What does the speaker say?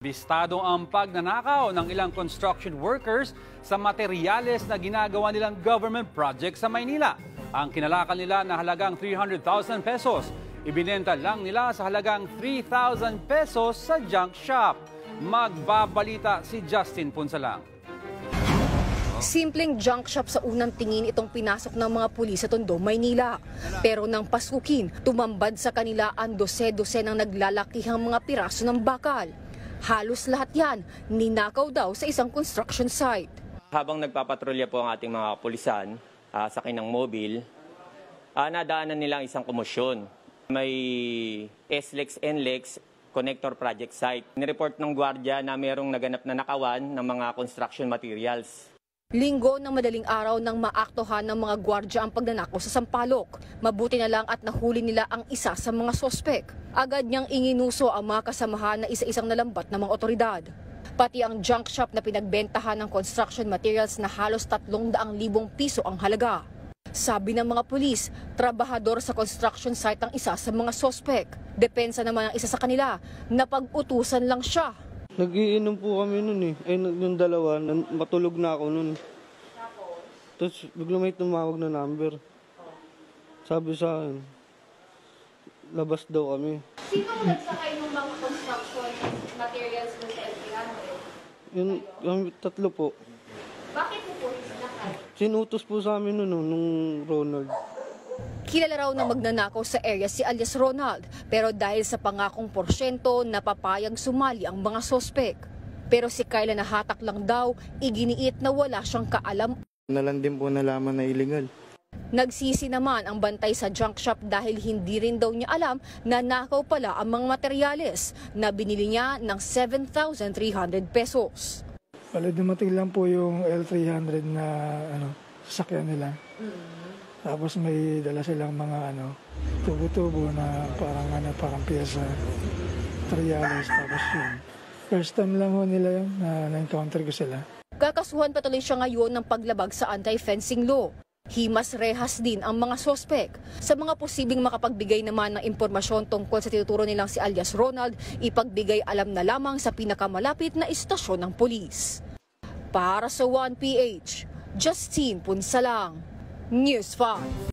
Bistado ang pagnanakaw ng ilang construction workers sa materyales na ginagawa nilang government project sa Maynila. Ang kinalakal nila na halagang 300,000 pesos, ibinenta lang nila sa halagang 3,000 pesos sa junk shop. Magbabalita si Justin Punsalang. Simpleng junk shop sa unang tingin itong pinasok ng mga pulis sa Tondo, Maynila. Pero nang pasukin, tumambad sa kanila ang dose-dose ng naglalakihang mga piraso ng bakal. Halos lahat yan, ninakaw daw sa isang construction site. Habang nagpapatrolya po ang ating mga pulisan, sakay ng mobil, nadaanan nilang isang komosyon. May SLEX, NLEX, connector project site. Nireport ng gwardiya na mayroong naganap na nakawan ng mga construction materials. Linggo ng madaling araw nang maaktohan ng mga gwardya ang pagnanakaw sa Sampaloc. Mabuti na lang at nahuli nila ang isa sa mga sospek. Agad niyang inginuso ang mga kasamahan na isa-isang nalambat ng mga otoridad. Pati ang junk shop na pinagbentahan ng construction materials na halos 300,000 piso ang halaga. Sabi ng mga pulis, trabahador sa construction site ang isa sa mga sospek. Depensa naman ang isa sa kanila, napag-utusan lang siya. Nagiinom po kami nun eh. Ay, yung dalawa, matulog na ako nun. Tapos bigla may tumawag na number. Sabi sa akin, labas daw kami. Sino nagsakay ng mga construction materials mo sa LTO? Yung tatlo po. Bakit mo po sinakay? Sinutos po sa amin nun, nung Ronald. Kilala raw na magnanakaw sa area si alias Ronald, pero dahil sa pangakong porsyento, napapayag sumali ang mga sospek. Pero si Kayla nahatak lang daw, iginiit na wala siyang kaalam. Nalang din po nalaman na illegal. Nagsisi naman ang bantay sa junk shop dahil hindi rin daw niya alam na nakaw pala ang mga materyales na binili niya ng 7,300 pesos. Bale, dumating lang po yung L300 na sasakyan nila. Tapos may dala silang mga tubo-tubo na parang pyesa, materials, tapos yun. First time lang ho nila yun na na-encounter ko sila. Kakasuhan patuloy siya ngayon ng paglabag sa anti-fencing law. Himas rehas din ang mga sospek. Sa mga posibleng makapagbigay naman ng impormasyon tungkol sa tinuturo nilang si alias Ronald, ipagbigay alam na lamang sa pinakamalapit na istasyon ng pulis. Para sa 1PH, Justine Punsalang, News 5.